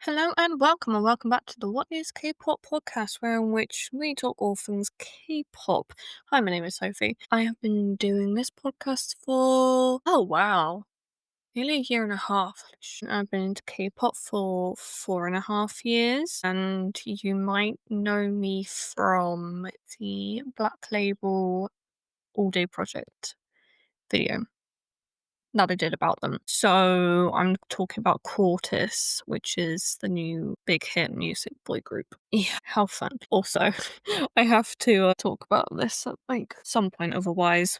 Hello and welcome back to the What is K-pop podcast, where in which we talk all things K-pop. Hi, my name is Sophie. I have been doing this podcast for nearly a year and a half. I've been into K-pop for 4.5 years, and you might know me from the Black Label All Day Project video that I did about them. So I'm talking about CORTIS, which is the new big hit music boy group. Yeah, how fun. Also, I have to talk about this at some point, otherwise,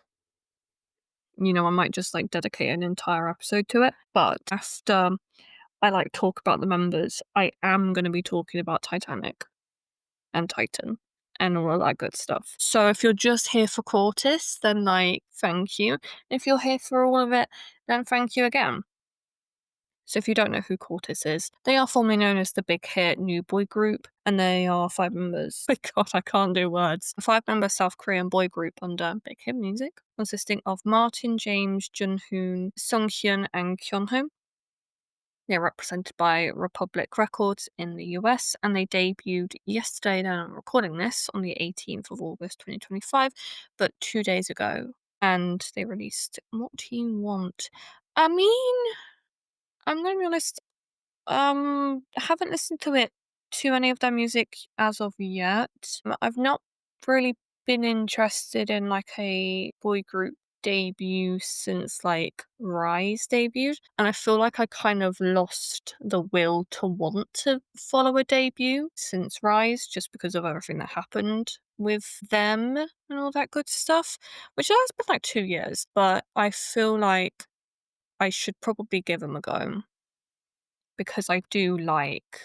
I might just dedicate an entire episode to it. But after I talk about the members, I am going to be talking about Titanic and Titan and all of that good stuff. So if you're just here for Cortis, then thank you. If you're here for all of it, then thank you again. So if you don't know who Cortis is, they are formerly known as the Big Hit New Boy Group, and they are 5 members. My god, I can't do words. A 5-member South Korean boy group under Big Hit Music, consisting of Martin, James, Junhoon, Sunghyun, and Kyunho. They're represented by Republic Records in the US, and they debuted yesterday. Then I'm recording this on the 18th of August 2025, but 2 days ago. And they released What Do You Want? I mean, I'm going to be honest, I haven't listened to any of their music as of yet. I've not really been interested in a boy group debut since Rise debuted, and I feel like I kind of lost the will to want to follow a debut since Rise, just because of everything that happened with them and all that good stuff, which has been 2 years, but I feel like I should probably give them a go because I do like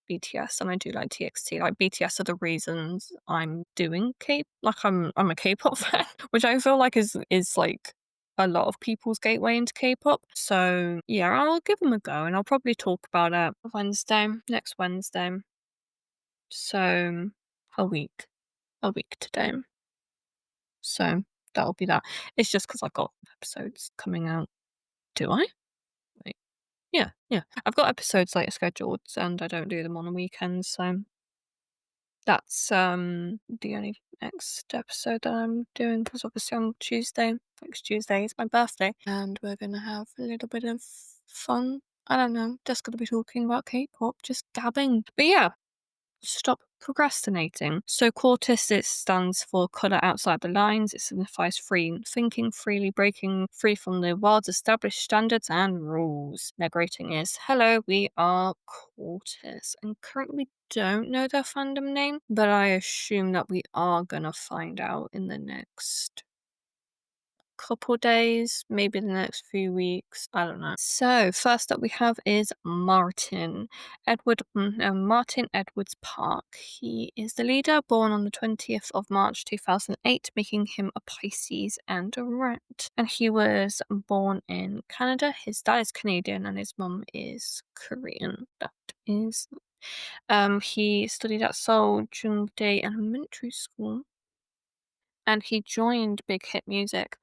BTS and I do like TXT. BTS are the reasons I'm doing I'm a K-pop fan, which I feel like is a lot of people's gateway into K-pop. So yeah, I'll give them a go and I'll probably talk about it next Wednesday. So a week today. So that'll be that. It's just because I've got episodes coming out. Do I? Yeah. I've got episodes scheduled and I don't do them on the weekends, so that's the only next episode that I'm doing, because obviously on next Tuesday is my birthday, and we're gonna have a little bit of fun. I don't know, just gonna be talking about K-pop, just gabbing. But yeah, stop procrastinating. So CORTIS, it stands for Colour Outside the Lines. It signifies free thinking, freely breaking free from the world's established standards and rules. Their greeting is, hello, we are CORTIS. And currently don't know their fandom name, but I assume that we are gonna find out in the next couple days, maybe the next few weeks, I don't know. So first up we have is Martin Edwards Park. He is the leader, born on the 20th of March 2008, making him a Pisces and a rat. And he was born in Canada. His dad is Canadian and his mum is Korean. That is he studied at Seoul Jungdae Elementary School, and he joined Big Hit Music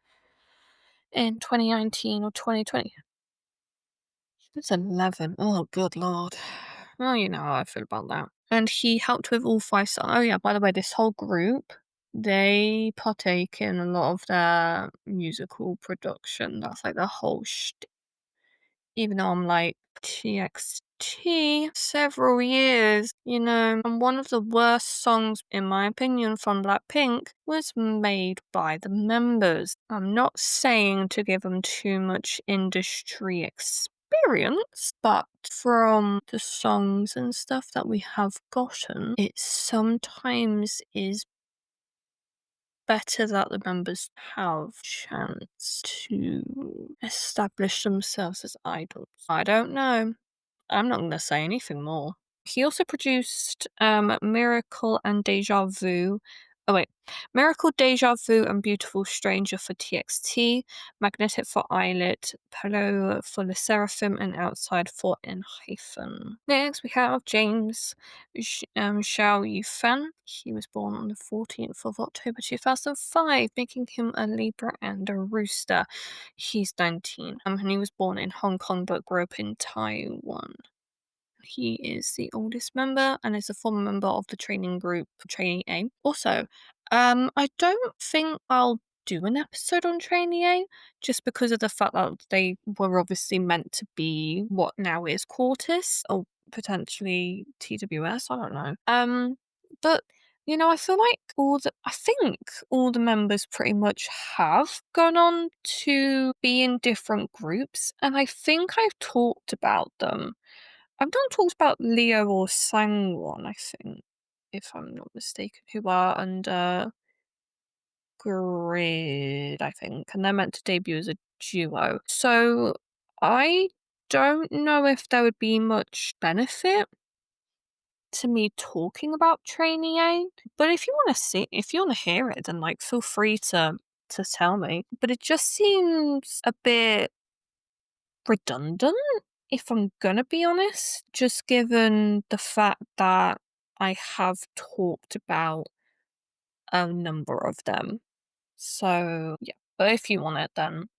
in 2019 or 2020. It's 11. Oh, good lord. Well, you know how I feel about that. And he helped with all 5 songs. Oh, yeah, by the way, this whole group, they partake in a lot of their musical production. That's the whole shtick. Even though I'm TXT several years, and one of the worst songs, in my opinion, from Blackpink was made by the members. I'm not saying to give them too much industry experience, but from the songs and stuff that we have gotten, it sometimes is better that the members have chance to establish themselves as idols. I don't know. I'm not going to say anything more. He also produced Miracle and Deja Vu. Oh wait, Miracle, Deja Vu, and Beautiful Stranger for TXT, Magnetic for Eyelet, Pillow for Le Seraphim, and Outside for Enhyphen. Next, we have James Xiao Yufan. He was born on the 14th of October 2005, making him a Libra and a Rooster. He's 19, and he was born in Hong Kong but grew up in Taiwan. He is the oldest member and is a former member of the training group Trainee A. Also, I don't think I'll do an episode on Trainee A just because of the fact that they were obviously meant to be what now is CORTIS or potentially TWS. I don't know. But I feel like I think all the members pretty much have gone on to be in different groups, and I think I've talked about them. I've not talked about Leo or Sangwon, I think, if I'm not mistaken, who are under Grid, I think, and they're meant to debut as a duo. So I don't know if there would be much benefit to me talking about Trainee A, but if you want to hear it, then feel free to tell me. But it just seems a bit redundant, if I'm gonna be honest, just given the fact that I have talked about a number of them. So, yeah. But if you want it, then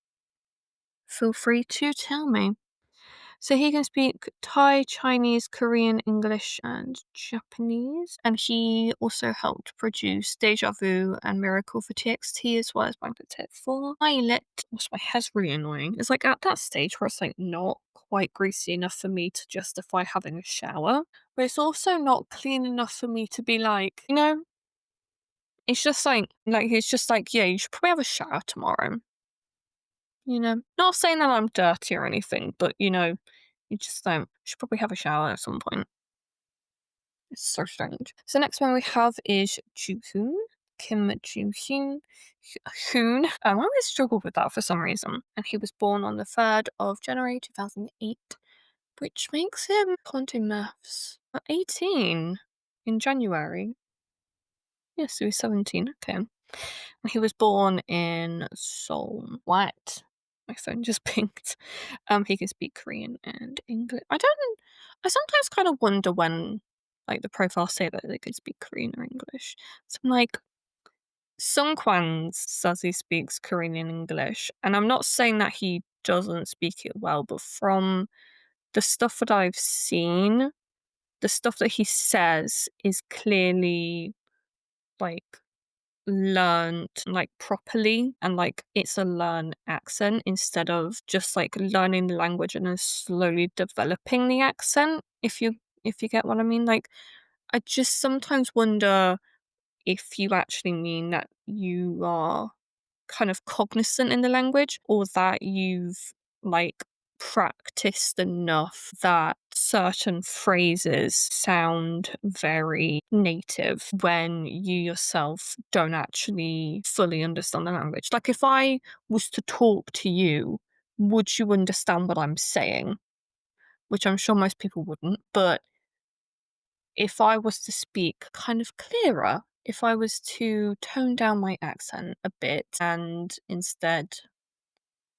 feel free to tell me. So he can speak Thai, Chinese, Korean, English, and Japanese. And he also helped produce Deja Vu and Miracle for TXT as well as Bangladesh for Pilot. Also, my hair's really annoying. It's at that stage where it's not quite greasy enough for me to justify having a shower. But it's also not clean enough for me to be it's just it's just yeah, you should probably have a shower tomorrow. Not saying that I'm dirty or anything, but you just don't. You should probably have a shower at some point. It's so strange. So next one we have is Joo-hoon. Kim Joo-hoon. Hoon. I always struggle with that for some reason. And he was born on the 3rd of January 2008, which makes him, can't do maths, 18 in January. Yes, so he's 17. Okay. He was born in Seoul. What? My phone just pinged. He can speak Korean and English. I sometimes kind of wonder when, the profiles say that they could speak Korean or English. So I'm like, Sungkwan says he speaks Korean and English, and I'm not saying that he doesn't speak it well, but from the stuff that I've seen, the stuff that he says is clearly like learned properly, and it's a learned accent instead of just learning the language and then slowly developing the accent, if you get what I mean. I just sometimes wonder if you actually mean that you are kind of cognizant in the language, or that you've practiced enough that certain phrases sound very native when you yourself don't actually fully understand the language. If I was to talk to you, would you understand what I'm saying? Which I'm sure most people wouldn't, but if I was to speak kind of clearer, if I was to tone down my accent a bit and instead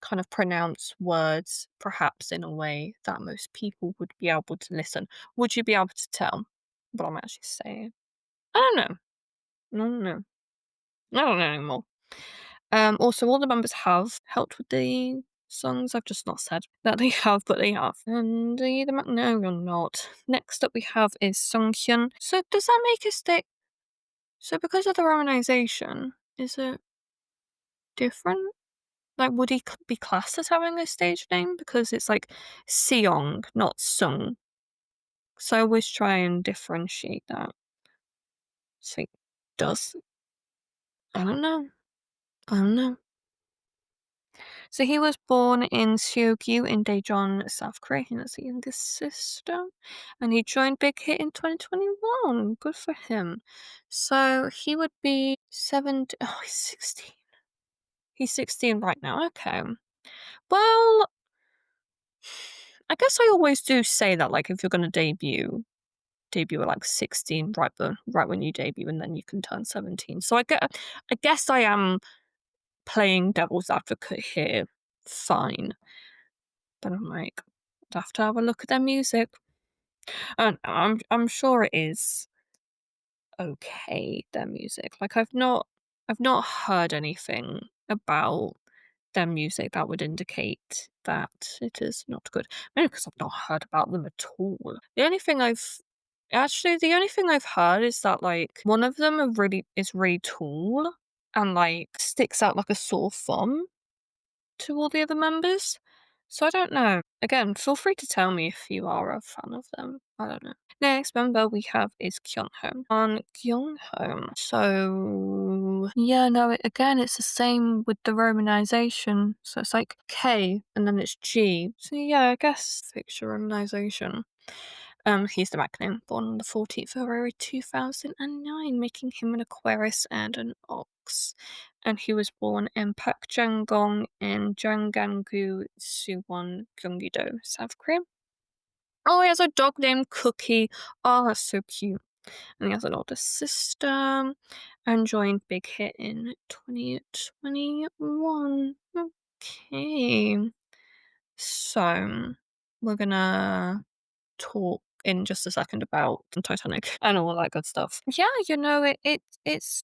kind of pronounce words perhaps in a way that most people would be able to listen, would you be able to tell what I'm actually saying? I don't know. I don't know. I don't know anymore. Also, all the members have helped with the songs. I've just not said that they have, but they have. And no, you're not. Next up, we have is Songhyun. So, does that make us think? So, because of the romanization, is it different? Would he be classed as having a stage name? Because it's Seong, not Sung. So I always try and differentiate that. So does. I don't know. I don't know. So he was born in Seogyu in Daejeon, South Korea. He has a younger sister. And he joined Big Hit in 2021. Good for him. So he would be 7. Oh, he's 16. He's 16 right now. Okay. Well, I guess I always do say that, if you're going to debut at 16, right when you debut, and then you can turn 17. So I guess I am playing devil's advocate here. Fine. But I'm I'd have to have a look at their music. And I'm sure it is okay, their music. I've not heard anything about their music, that would indicate that it is not good. Maybe because I've not heard about them at all. The only thing I've heard is that, like, one of them is really tall and, like, sticks out like a sore thumb to all the other members. So I don't know. Again, feel free to tell me if you are a fan of them. I don't know. Next member we have is Kyungho. On Kyungho. So yeah, no, again it's the same with the romanization. So it's like K and then it's G. So yeah, I guess picture romanization. He's the acronym, born on the 14th February 2009, making him an Aquarius and an Ox. And he was born in Pakjangong in Jangangu, Suwon, Gyeonggi-do, South Korea. Oh, he has a dog named Cookie. Oh, that's so cute. And he has an older sister and joined Big Hit in 2021. Okay. So, we're gonna talk in just a second about Titanic and all that good stuff. Yeah,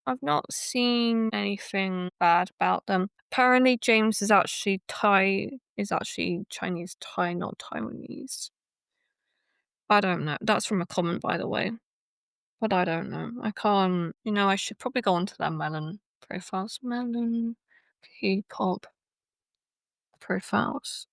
I've not seen anything bad about them. Apparently James is actually Chinese Thai, not Taiwanese. I don't know. That's from a comment, by the way. But I don't know. I can't, I should probably go onto their melon profiles. Melon P-pop profiles.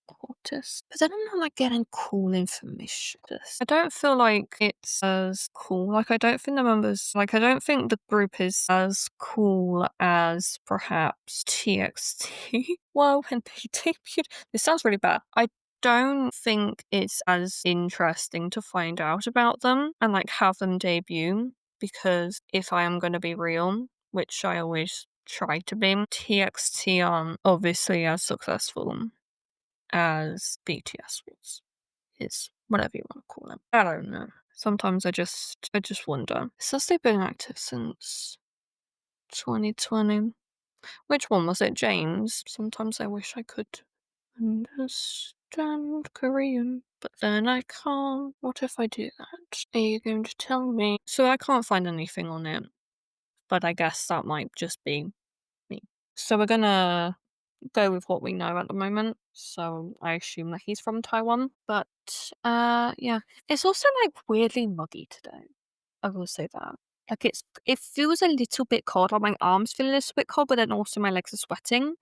CORTIS. But then I'm not like getting cool information. I don't feel like it's as cool. Like I don't think the group is as cool as perhaps TXT. Well, when they debuted, this sounds really bad. I don't think it's as interesting to find out about them and like have them debut, because if I am going to be real, which I always try to be, TXT aren't obviously as successful as BTS is whatever you want to call them. I don't know. Sometimes I just wonder. It says they've been active since 2020. Which one was it, James? Sometimes I wish I could understand Korean, but then I can't. What if I do that? Are you going to tell me? So I can't find anything on it, but I guess that might just be me. So we're gonna go with what we know at the moment. So I assume that he's from Taiwan. But yeah. It's also like weirdly muggy today. I will say that. Like it feels a little bit cold. Like my arms feel a little bit cold, but then also my legs are sweating.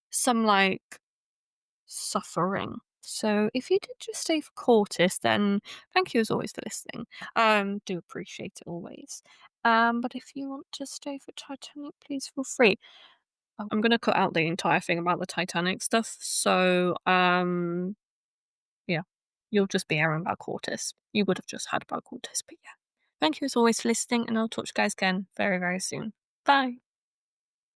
So I'm like suffering. So if you did just stay for CORTIS, then thank you as always for listening. Do appreciate it always. But if you want to stay for Titanic, please feel free. I'm gonna cut out the entire thing about the Titanic stuff. So, yeah, you'll just be hearing about CORTIS. You would have just heard about CORTIS, but yeah. Thank you as always for listening, and I'll talk to you guys again very, very soon. Bye.